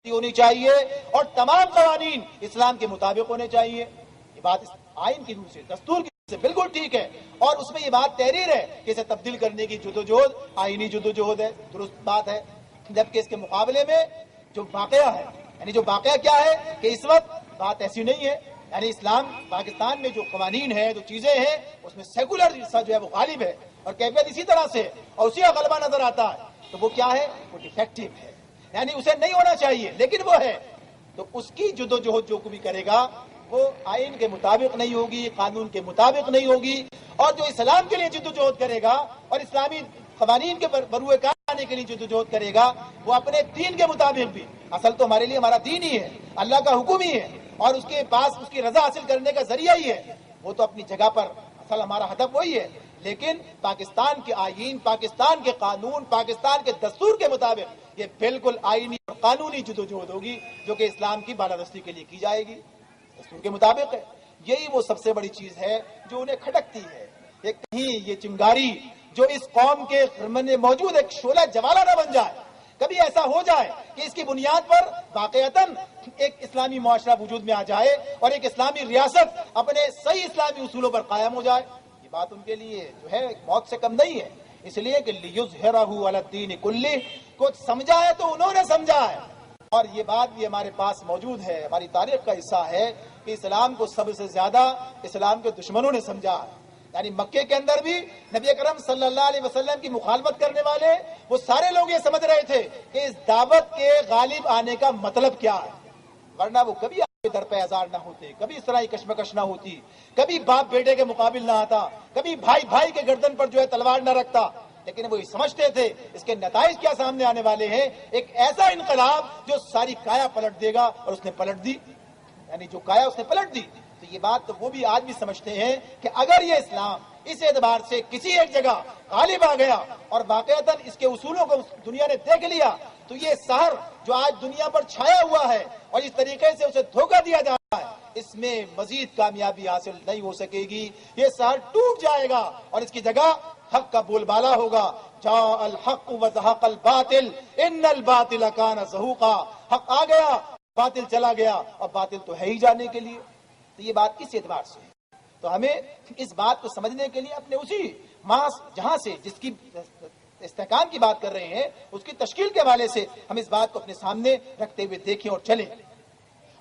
ہونی چاہیے اور تمام قوانین اسلام کے مطابق ہونے چاہیے. یہ بات آئین کی روح سے، دستور کی روح سے بالکل ٹھیک ہے، اور اس میں یہ بات تحریر ہے کہ اسے تبدیل کرنے کی جدوجہد آئینی جدوجہد ہے، درست بات ہے. جبکہ اس کے مقابلے میں جو واقعہ ہے، یعنی جو واقعہ کیا ہے کہ اس وقت بات ایسی نہیں ہے. یعنی اسلام پاکستان میں جو قوانین ہیں، جو چیزیں ہیں، اس میں سیکولر حصہ جو ہے وہ غالب ہے اور کیفیت اسی طرح سے اور اسی کا غلبہ نظر آتا ہے. تو وہ کیا ہے؟ وہ ڈیفیکٹو ہے، یعنی اسے نہیں ہونا چاہیے لیکن وہ ہے. تو اس کی جدوجہد جو بھی کرے گا وہ آئین کے مطابق نہیں ہوگی، قانون کے مطابق نہیں ہوگی. اور جو اسلام کے لیے جدوجہد کرے گا اور اسلامی قوانین کے بروئے کار آنے کے لیے جدوجہد کرے گا، وہ اپنے دین کے مطابق بھی، اصل تو ہمارے لیے ہمارا دین ہی ہے، اللہ کا حکم ہی ہے، اور اس کے پاس اس کی رضا حاصل کرنے کا ذریعہ ہی ہے. وہ تو اپنی جگہ پر اصل ہمارا ہدف وہی ہے، لیکن پاکستان کے آئین، پاکستان کے قانون، پاکستان کے دستور کے مطابق یہ بالکل آئینی اور قانونی جدوجہد ہوگی جو کہ اسلام کی بالادستی کے لیے کی جائے گی، دستور کے مطابق ہے. یہی وہ سب سے بڑی چیز ہے جو انہیں کھٹکتی ہے. یہ کہیں یہ چنگاری جو اس قوم کے خرمن میں موجود ایک شعلہ جوالہ نہ بن جائے. کبھی ایسا ہو جائے کہ اس کی بنیاد پر واقعتاً ایک اسلامی معاشرہ وجود میں آ جائے اور ایک اسلامی ریاست اپنے صحیح اسلامی اصولوں پر قائم ہو جائے، یہ بات ان کے لیے جو ہے موت سے کم نہیں ہے. اس لیے کہ لِيُظْهِرَهُ عَلَى الدِّينِ كُلِّهِ کو سمجھا ہے تو انہوں نے سمجھا ہے. اور یہ بات بھی ہمارے پاس موجود ہے، ہماری تاریخ کا حصہ ہے کہ اسلام کو سب سے زیادہ اسلام کے دشمنوں نے سمجھا ہے. یعنی مکے کے اندر بھی نبی اکرم صلی اللہ علیہ وسلم کی مخالفت کرنے والے وہ سارے لوگ یہ سمجھ رہے تھے کہ اس دعوت کے غالب آنے کا مطلب کیا ہے، ورنہ وہ کبھی آپ کے در پہ ہزار نہ ہوتے، کبھی اس طرح کی کشمکش نہ ہوتی، کبھی باپ بیٹے کے مقابل نہ آتا، کبھی بھائی بھائی کے گردن پر جو ہے تلوار نہ رکھتا. لیکن وہ یہ سمجھتے تھے اس کے نتائج کیا سامنے آنے والے ہیں، ایک ایسا انقلاب جو ساری کایا پلٹ دے گا، اور اس نے پلٹ دی. یعنی جو کایا اس نے پلٹ دی. تو یہ بات تو وہ بھی آج بھی سمجھتے ہیں کہ اگر یہ اسلام اس اعتبار سے کسی ایک جگہ غالب آ گیا اور واقعتاً اس کے اصولوں کو دنیا نے دیکھ لیا، تو یہ سحر جو آج دنیا پر چھایا ہوا ہے اور اس طریقے سے اسے دھوکہ دیا جا رہا ہے، اس میں مزید کامیابی حاصل نہیں ہو سکے گی. یہ سحر ٹوٹ جائے گا اور اس کی جگہ حق کا بول بالا ہوگا. جاء الحق وزهق الباطل ان الباطل كان زهوقا. حق آ گیا، باطل چلا گیا، اور باطل تو ہے ہی جانے کے لیے. تو یہ بات اس اعتبار سے ہے. تو ہمیں اس بات کو سمجھنے کے لیے اپنے اسی جہاں سے جس کی استحکام کی بات کر رہے ہیں اس کی تشکیل کے حوالے سے ہم اس بات کو اپنے سامنے رکھتے ہوئے دیکھیں اور چلیں.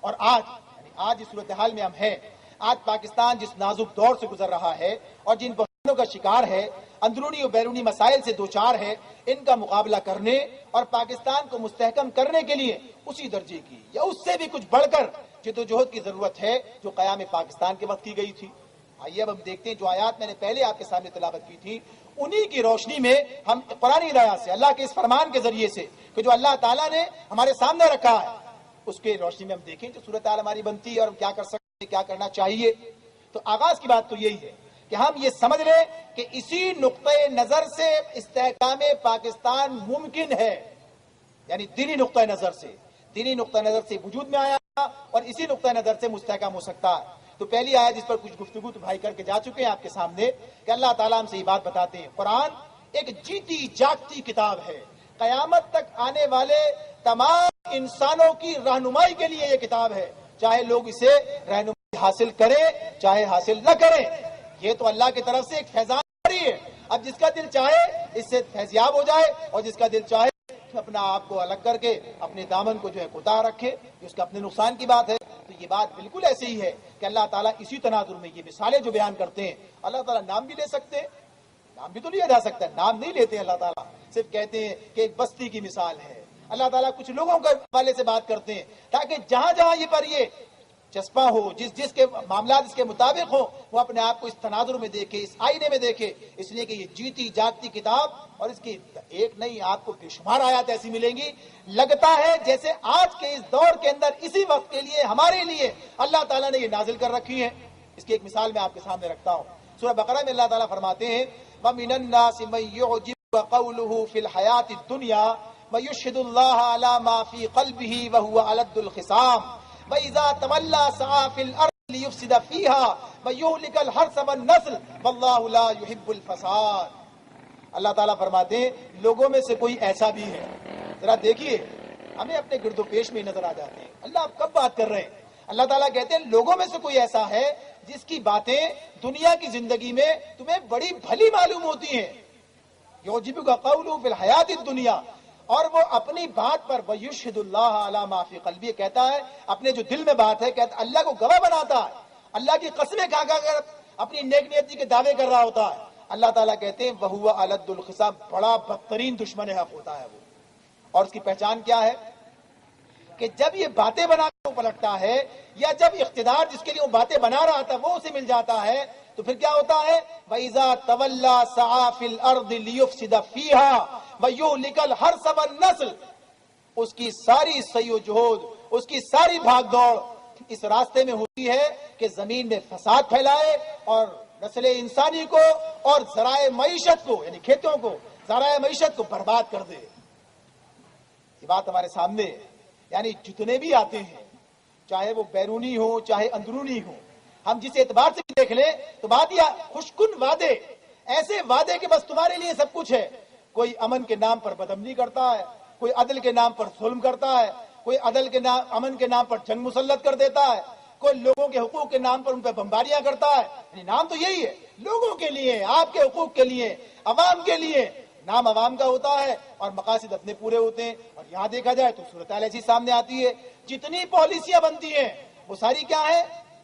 اور آج اس صورتحال میں ہم ہیں، آج پاکستان جس نازک دور سے گزر رہا ہے اور جن بحرانوں کا شکار ہے، اندرونی اور بیرونی مسائل سے دوچار ہے، ان کا مقابلہ کرنے اور پاکستان کو مستحکم کرنے کے لیے اسی درجے کی یا اس سے بھی کچھ بڑھ کر جدوجہد کی ضرورت ہے جو قیام پاکستان کے وقت کی گئی تھی. آئیے اب ہم دیکھتے ہیں جو آیات میں نے پہلے آپ کے سامنے تلاوت کی تھی، انہی کی روشنی میں ہم قرآن ہدایات سے، اللہ کے اس فرمان کے ذریعے سے کہ جو اللہ تعالیٰ نے ہمارے سامنے رکھا ہے، اس کے روشنی میں ہم دیکھیں جو صورتحال ہماری بنتی ہے اور ہم کیا کر سکتے ہیں، کیا کرنا چاہیے. تو آغاز کی بات تو یہی ہے کہ ہم یہ سمجھ لیں کہ اسی نقطۂ نظر سے استحکام پاکستان ممکن ہے. یعنی دینی نقطۂ نظر سے وجود میں آیا اور اسی نقطۂ نظر سے مستحکم ہو سکتا ہے. تو پہلی آیت جس پر کچھ گفتگو تو بھائی کر کے جا چکے ہیں آپ کے سامنے کہ اللہ تعالیٰ ہم سے یہ بات بتاتے ہیں، قرآن ایک جیتی جاگتی کتاب ہے، قیامت تک آنے والے تمام انسانوں کی رہنمائی کے لیے یہ کتاب ہے، چاہے لوگ اسے رہنمائی حاصل کریں چاہے حاصل نہ کریں. یہ تو اللہ کی طرف سے ایک فیضان جاری ہے. اب جس کا دل چاہے اس سے فیضیاب ہو جائے اور جس کا دل چاہے اپنا آپ کو الگ کر کے اپنے دامن کو جو ہے کوتاہ رکھے، اس کا اپنے نقصان کی بات ہے. تو یہ بات بالکل ایسے ہی ہے کہ اللہ تعالیٰ اسی تناظر میں یہ مثالیں جو بیان کرتے ہیں، اللہ تعالیٰ نام بھی لے سکتے ہیں، نام بھی تو لیا جا سکتا ہے، نام نہیں لیتے اللہ تعالیٰ، صرف کہتے ہیں کہ ایک بستی کی مثال ہے. اللہ تعالیٰ کچھ لوگوں کے حوالے سے بات کرتے ہیں تاکہ جہاں جہاں یہ پر یہ چسپاں ہو، جس کے معاملات اس کے مطابق ہو، وہ اپنے آپ کو اس تناظر میں دیکھے، اس آئینے میں دیکھے. اس لیے کہ یہ جیتی جاگتی کتاب، اور اس کی ایک نہیں آپ کو بے شمار آیات ایسی ملیں گی، لگتا ہے جیسے آج کے اس دور کے اندر اسی وقت کے لیے ہمارے لیے اللہ تعالیٰ نے یہ نازل کر رکھی ہے. اس کی ایک مثال میں آپ کے سامنے رکھتا ہوں. سورہ بقرہ میں اللہ تعالیٰ فرماتے ہیں وَمِنَ النَّاسِ مَن يُعْجِبُكَ قَوْلُهُ فِي الْحَيَاةِ الدُّنْيَا وَيُشْهِدُ اللَّهَ عَلَى مَا فِي قَلْبِهِ وَهُوَ أَلَدُّ الْخِصَامِ وَإِذَا تَوَلَّى سَعَىٰ فِي الْأَرْضِ لِيُفْسِدَ فِيهَا وَيُهْلِكَ الْحَرْثَ وَالنَّسْلَ وَاللَّهُ لَا يُحِبُّ الْفَسَادَ. اللہ تعالیٰ فرماتے ہیں لوگوں میں سے کوئی ایسا بھی ہے، ذرا دیکھیے ہمیں اپنے گرد و پیش میں نظر آ جاتے ہیں. اللہ آپ کب بات کر رہے ہیں؟ اللہ تعالیٰ کہتے ہیں لوگوں میں سے کوئی ایسا ہے جس کی باتیں دنیا کی زندگی میں تمہیں بڑی بھلی معلوم ہوتی ہیں. یعجبک قولہ فی الحیات الدنیا، اور وہ اپنی بات پر ویشہد اللہ علی ما فی قلبی، کہتا ہے اپنے جو دل میں بات ہے، کہتا اللہ کو گواہ بناتا ہے، اللہ کی قسمیں کھا کھا کر اپنی نیک نیتی کے دعوے کر رہا ہوتا ہے. اللہ تعالیٰ کہتے ہیں وہو الد الخصام، بڑا بدترین دشمن حق ہوتا ہے وہ. اور اس کی پہچان کیا ہے کہ جب یہ باتیں بنا کر پلٹتا ہے، یا جب اقتدار جس کے لیے وہ باتیں بنا رہا تھا وہ اسے مل جاتا ہے، تو پھر کیا ہوتا ہے؟ وَإِذَا تَوَلَّى سَعَى فِي الْأَرْضِ لِيُفْسِدَ فِيهَا وَيُهْلِكَ الْحَرْثَ وَالنَّسْلَ، اس کی ساری سعی و جہود، اس کی ساری بھاگ دوڑ اس راستے میں ہوتی ہے کہ زمین میں فساد پھیلائے اور نسل انسانی کو اور ذرائع معیشت کو، یعنی کھیتوں کو، ذرائع معیشت کو برباد کر دے. یہ بات ہمارے سامنے ہے. یعنی جتنے بھی آتے ہیں، چاہے وہ بیرونی ہو چاہے اندرونی ہو، ہم جس اعتبار سے دیکھ لیں تو بات یہ خوشکن وعدے، ایسے وعدے کہ بس تمہارے لیے سب کچھ ہے. کوئی امن کے نام پر بدامنی کرتا ہے، کوئی عدل کے نام پر ظلم کرتا ہے، کوئی امن کے نام پر جنگ مسلط کر دیتا ہے، کوئی لوگوں کے حقوق کے نام پر ان پہ بمباریاں کرتا ہے. یعنی نام تو یہی ہے، لوگوں کے لیے، آپ کے حقوق کے لیے، عوام کے لیے. نام عوام کا ہوتا ہے اور مقاصد اپنے پورے ہوتے ہیں. اور یہاں دیکھا جائے تو صورتحال ایسی سامنے آتی ہے، جتنی پالیسیاں بنتی ہیں وہ ساری کیا ہے؟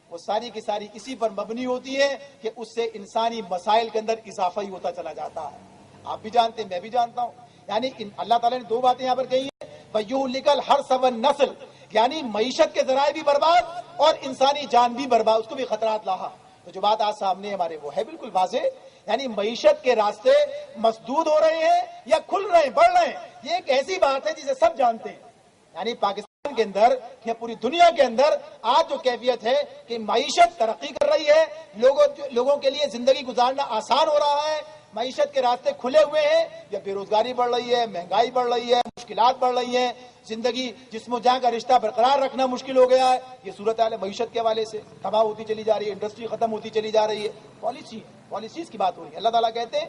وہ ساری کی ساری اسی پر مبنی ہوتی ہے کہ اس سے انسانی مسائل کے اندر اضافہ ہی ہوتا چلا جاتا ہے. آپ بھی جانتے ہیں، میں بھی جانتا ہوں. یعنی اللہ تعالیٰ نے دو باتیں یہاں پر کہی ہیں، وَيُهْلِكَ الْحَرْثَ وَالنَّسْلَ، یعنی معیشت کے ذرائع بھی برباد اور انسانی جان بھی برباد، اس کو بھی خطرات لاحق. تو جو بات آج سامنے ہمارے وہ ہے بالکل واضح. یعنی معیشت کے راستے مسدود ہو رہے ہیں یا کھل رہے ہیں، بڑھ رہے ہیں. یہ ایک ایسی بات ہے جسے سب جانتے ہیں. یعنی پاکستان کے اندر یا پوری دنیا کے اندر آج جو کیفیت ہے کہ معیشت ترقی کر رہی ہے، لوگوں کے لیے زندگی گزارنا آسان ہو رہا ہے، معیشت کے راستے کھلے ہوئے ہیں، یا بے روزگاری بڑھ رہی ہے، مہنگائی بڑھ رہی ہے، مشکلات بڑھ رہی ہیں، زندگی جسم و جان کا رشتہ برقرار رکھنا مشکل ہو گیا ہے. یہ صورتحال ہے معیشت کے حوالے سے، تباہ ہوتی چلی جا رہی ہے، انڈسٹری ختم ہوتی چلی جا رہی ہے. پالیسیز کی بات ہو رہی ہے. اللہ تعالیٰ کہتے ہیں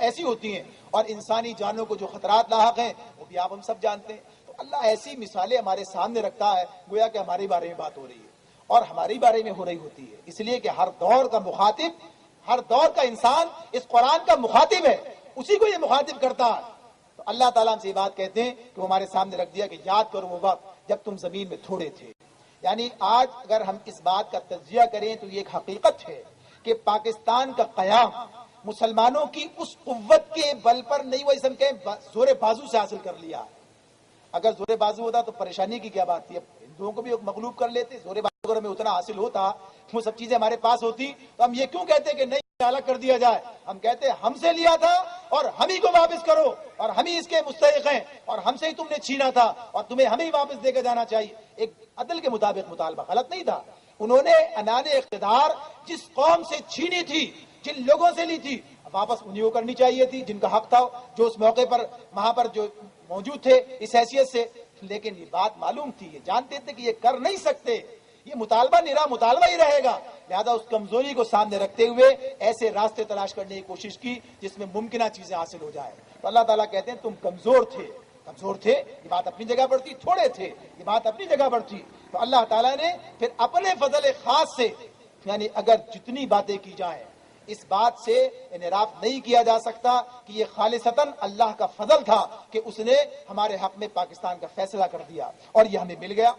ایسی ہوتی ہیں، اور انسانی جانوں کو جو خطرات لاحق ہیں وہ بھی آپ ہم سب جانتے ہیں. تو اللہ ایسی مثالیں ہمارے سامنے رکھتا ہے گویا کہ ہمارے بارے میں بات ہو رہی ہے اور ہمارے بارے میں ہو رہی ہوتی ہے. اس لیے کہ ہر دور کا مخاطب، ہر دور کا انسان اس قرآن کا مخاطب ہے، اسی کو یہ مخاطب کرتا ہے. تو اللہ تعالیٰ ہم سے یہ بات کہتے ہیں کہ وہ ہمارے سامنے رکھ دیا کہ یاد کرو وہ وقت جب تم زمین میں تھوڑے تھے. یعنی آج اگر ہم اس بات کا تجزیہ کریں تو یہ ایک حقیقت ہے کہ پاکستان کا قیام مسلمانوں کی اس قوت کے بل پر نہیں، وہ اسم کہ زور بازو سے حاصل کر لیا. اگر زور بازو ہوتا تو پریشانی کی کیا بات تھی؟ اب ہندوؤں کو بھی مغلوب کر لیتے. زور بازو اگر ہمیں اتنا حاصل ہوتا، وہ سب چیزیں ہمارے پاس ہوتی، تو ہم یہ کیوں کہتے کہ نہیں الگ کر دیا جائے؟ ہم کہتے ہم سے لیا تھا اور ہم ہی کو واپس کرو، اور ہم ہی اس کے مستحق ہیں، اور ہم سے ہی تم نے چھینا تھا اور تمہیں ہمیں ہی واپس دے کے جانا چاہیے. ایک عدل کے مطابق مطالبہ غلط نہیں تھا. انہوں نے انان اقتدار جس قوم سے چھینی تھی، جن لوگوں سے لی تھی، واپس انہیں کو کرنی چاہیے تھی جن کا حق تھا، جو اس موقع پر وہاں پر جو موجود تھے اس حیثیت سے. لیکن یہ بات معلوم تھی، یہ جانتے تھے کہ یہ کر نہیں سکتے، یہ مطالبہ نرا مطالبہ ہی رہے گا. لہذا اس کمزوری کو سامنے رکھتے ہوئے ایسے راستے تلاش کرنے کی کوشش کی جس میں ممکنہ چیزیں حاصل ہو جائے. تو اللہ تعالیٰ کہتے ہیں تم کمزور تھے، یہ بات اپنی جگہ پر تھی. تھوڑے تھے، یہ بات اپنی جگہ پر تھی. تو اللہ تعالیٰ نے پھر اپنے فضل خاص سے، یعنی اگر جتنی باتیں کی جائیں اس بات سے انحراف نہیں کیا جا سکتا کہ یہ خالصتاً اللہ کا فضل تھا کہ اس نے ہمارے حق میں پاکستان کا فیصلہ کر دیا اور یہ ہمیں مل گیا.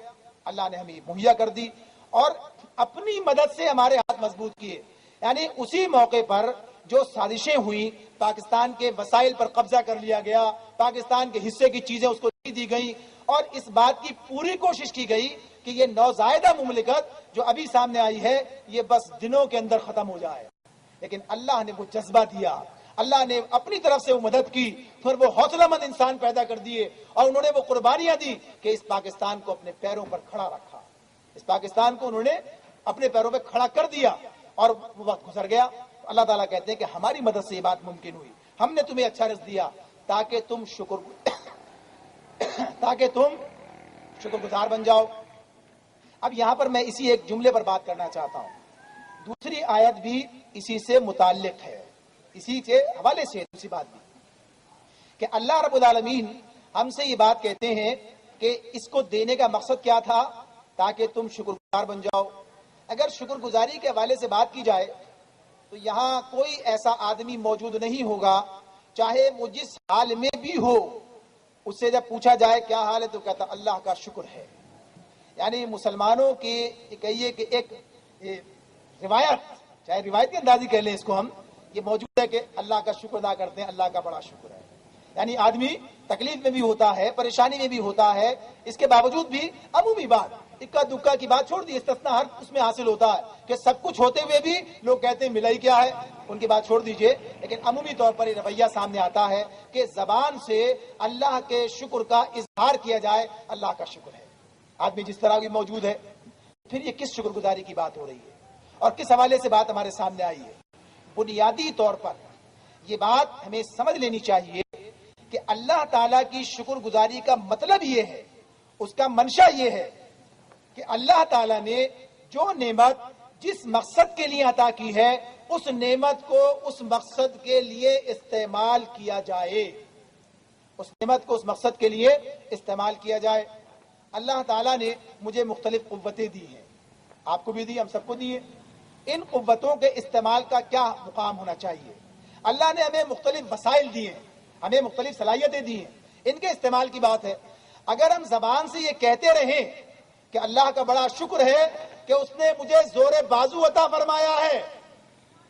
اللہ نے ہمیں مہیا کر دی اور اپنی مدد سے ہمارے ہاتھ مضبوط کیے. یعنی اسی موقع پر جو سازشیں ہوئیں، پاکستان کے وسائل پر قبضہ کر لیا گیا، پاکستان کے حصے کی چیزیں اس کو نہیں دی گئیں، اور اس بات کی پوری کوشش کی گئی کہ یہ نوزائیدہ مملکت جو ابھی سامنے آئی ہے یہ بس دنوں کے اندر ختم ہو جائے. لیکن اللہ نے وہ جذبہ دیا، اللہ نے اپنی طرف سے وہ مدد کی، پھر وہ حوصلہ مند انسان پیدا کر دیے اور انہوں نے وہ قربانیاں دی کہ اس پاکستان کو اپنے پیروں پر کھڑا رکھا. اس پاکستان کو انہوں نے اپنے پیروں پہ کھڑا کر دیا اور وہ وقت گزر گیا. اللہ تعالیٰ کہتے ہیں کہ ہماری مدد سے یہ بات ممکن ہوئی. ہم نے تمہیں اچھا رزق دیا تاکہ تم شکر گزار بن جاؤ. اب یہاں پر میں اسی ایک جملے پر بات کرنا چاہتا ہوں. دوسری آیت بھی اسی سے متعلق ہے، اسی کے حوالے سے دوسری بات بھی کہ اللہ رب العالمین ہم سے یہ بات کہتے ہیں کہ اس کو دینے کا مقصد کیا تھا؟ تاکہ تم شکر گزار بن جاؤ۔ اگر شکر گزاری کے حوالے سے بات کی جائے تو یہاں کوئی ایسا آدمی موجود نہیں ہوگا، چاہے وہ جس حال میں بھی ہو، اس سے جب پوچھا جائے کیا حال ہے تو کہتا اللہ کا شکر ہے۔ یعنی مسلمانوں کی کہیے کہ ایک روایت، چاہے روایت کی اندازی کہہ لیں اس کو ہم، یہ موجود ہے کہ اللہ کا شکر ادا کرتے ہیں، اللہ کا بڑا شکر ہے۔ یعنی آدمی تکلیف میں بھی ہوتا ہے، پریشانی میں بھی ہوتا ہے، اس کے باوجود بھی عمومی بات، اکا دکا کی بات چھوڑ دی، استثناء ہر اس میں حاصل ہوتا ہے کہ سب کچھ ہوتے ہوئے بھی لوگ کہتے ہیں ملا ہی کیا ہے، ان کی بات چھوڑ دیجئے، لیکن عمومی طور پر یہ رویہ سامنے آتا ہے کہ زبان سے اللہ کے شکر کا اظہار کیا جائے، اللہ کا شکر ہے۔ آدمی جس طرح بھی موجود ہے، پھر یہ کس شکر گزاری کی بات ہو رہی ہے اور کس حوالے سے بات ہمارے سامنے آئی ہے؟ بنیادی طور پر یہ بات ہمیں سمجھ لینی چاہیے کہ اللہ تعالیٰ کی شکر گزاری کا مطلب یہ ہے، اس کا منشا یہ ہے کہ اللہ تعالیٰ نے جو نعمت جس مقصد کے لیے عطا کی ہے، اس نعمت کو اس مقصد کے لیے استعمال کیا جائے، اس نعمت کو اس مقصد کے لیے استعمال کیا جائے۔ اللہ تعالیٰ نے مجھے مختلف قوتیں دی ہیں، آپ کو بھی دی، ہم سب کو دی ہیں۔ ان قوتوں کے استعمال کا کیا مقام ہونا چاہیے؟ اللہ نے ہمیں مختلف وسائل دیے ہیں، ہمیں مختلف صلاحیتیں دی ہیں، ان کے استعمال کی بات ہے۔ اگر ہم زبان سے یہ کہتے رہیں کہ اللہ کا بڑا شکر ہے کہ اس نے مجھے زور بازو عطا فرمایا ہے،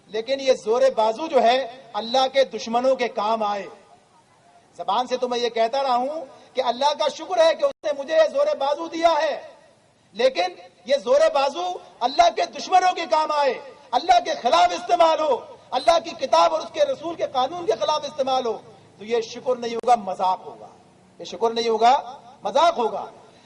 لیکن یہ زور بازو جو ہے اللہ کے دشمنوں کے کام آئے، زبان سے تو میں یہ کہتا رہا ہوں کہ اللہ کا شکر ہے کہ اس نے مجھے زور بازو دیا ہے، لیکن یہ زور بازو اللہ کے دشمنوں کے کام آئے، اللہ کے خلاف استعمال ہو، اللہ کی کتاب اور اس کے رسول کے قانون کے خلاف استعمال ہو، تو یہ شکر نہیں ہوگا، مذاق ہوگا، یہ شکر نہیں ہوگا، مذاق ہوگا۔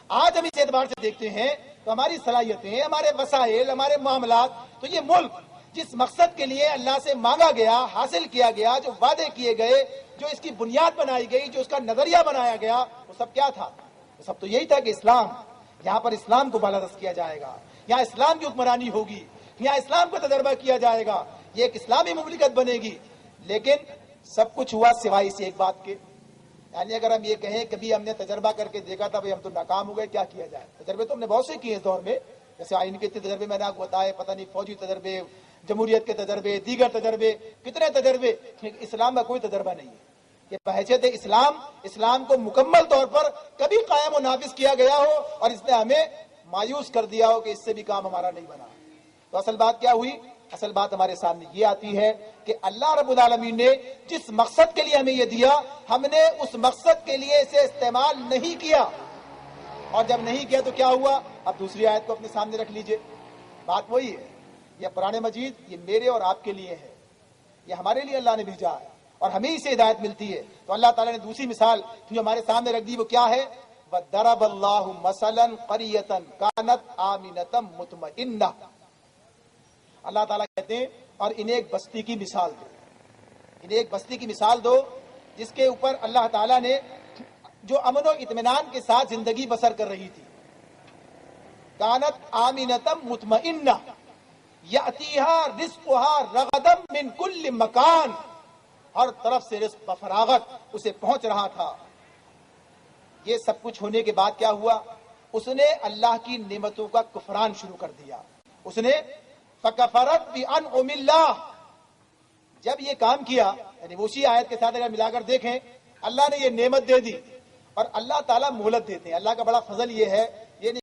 آج ہم اس اعتبار سے دیکھتے ہیں تو ہماری صلاحیتیں، ہمارے وسائل، ہمارے معاملات، تو یہ ملک جس مقصد کے لیے اللہ سے مانگا گیا، حاصل کیا گیا، جو وعدے کیے گئے، جو اس کی بنیاد بنائی گئی، جو اس کا نظریہ بنایا گیا، وہ سب کیا تھا؟ وہ سب تو یہی تھا کہ اسلام، یہاں پر اسلام کو بالادست کیا جائے گا، یہاں اسلام کی حکمرانی ہوگی، یہاں اسلام کا تجربہ کیا جائے گا، یہ ایک اسلامی مملکت بنے گی۔ لیکن سب کچھ ہوا سوائے اس ایک بات کے۔ یعنی اگر ہم یہ کہیں کبھی ہم نے تجربہ کر کے دیکھا تھا بھئی ہم تو ناکام ہو گئے، کیا کیا جائے؟ تجربے تو ہم نے بہت سے کیے اس دور میں، جیسے آئین کے تجربے میں نے آپ کو بتائے، پتہ نہیں فوجی تجربے، جمہوریت کے تجربے، دیگر تجربے، کتنے تجربے، اسلام کا کوئی تجربہ نہیں ہے کہ بحیثیت اسلام کو مکمل طور پر کبھی قائم و نافذ کیا گیا ہو اور اس نے ہمیں مایوس کر دیا ہو کہ اس سے بھی کام ہمارا نہیں بنا۔ تو اصل بات کیا ہوئی؟ اصل بات ہمارے سامنے یہ آتی ہے کہ اللہ رب العالمین نے جس مقصد کے لیے ہمیں یہ دیا، ہم نے اس مقصد کے لیے اسے استعمال نہیں کیا، اور جب نہیں کیا تو کیا ہوا؟ اب دوسری آیت کو اپنے سامنے رکھ لیجئے، بات وہی ہے، یہ قرآن مجید یہ میرے اور آپ کے لیے ہے، یہ ہمارے لیے اللہ نے بھیجا ہے اور ہمیں اسے ہدایت ملتی ہے۔ تو اللہ تعالیٰ نے دوسری مثال جو ہمارے سامنے رکھ دی وہ کیا ہے؟ وَضَرَبَ اللَّهُ مَثَلًا قَرْيَةً كَانَتْ آمِنَةً مُطْمَئِنَّةً، اللہ تعالیٰ کہتے ہیں اور انہیں ایک بستی کی مثال دو، انہیں ایک بستی کی مثال دو جس کے اوپر اللہ تعالیٰ نے جو امن و اطمینان کے ساتھ زندگی بسر کر رہی تھی۔ کانت آمنۃ مطمئنہ یأتیہا رزقہا رغدا من کل مکان، ہر طرف سے رزق بفراغت اسے پہنچ رہا تھا۔ یہ سب کچھ ہونے کے بعد کیا ہوا؟ اس نے اللہ کی نعمتوں کا کفران شروع کر دیا، اس نے فکفرت بانعم اللہ، جب یہ کام کیا، یعنی اسی آیت کے ساتھ اگر ملا کر دیکھیں، اللہ نے یہ نعمت دے دی، اور اللہ تعالیٰ مہلت دیتے ہیں۔ اللہ کا بڑا فضل یہ ہے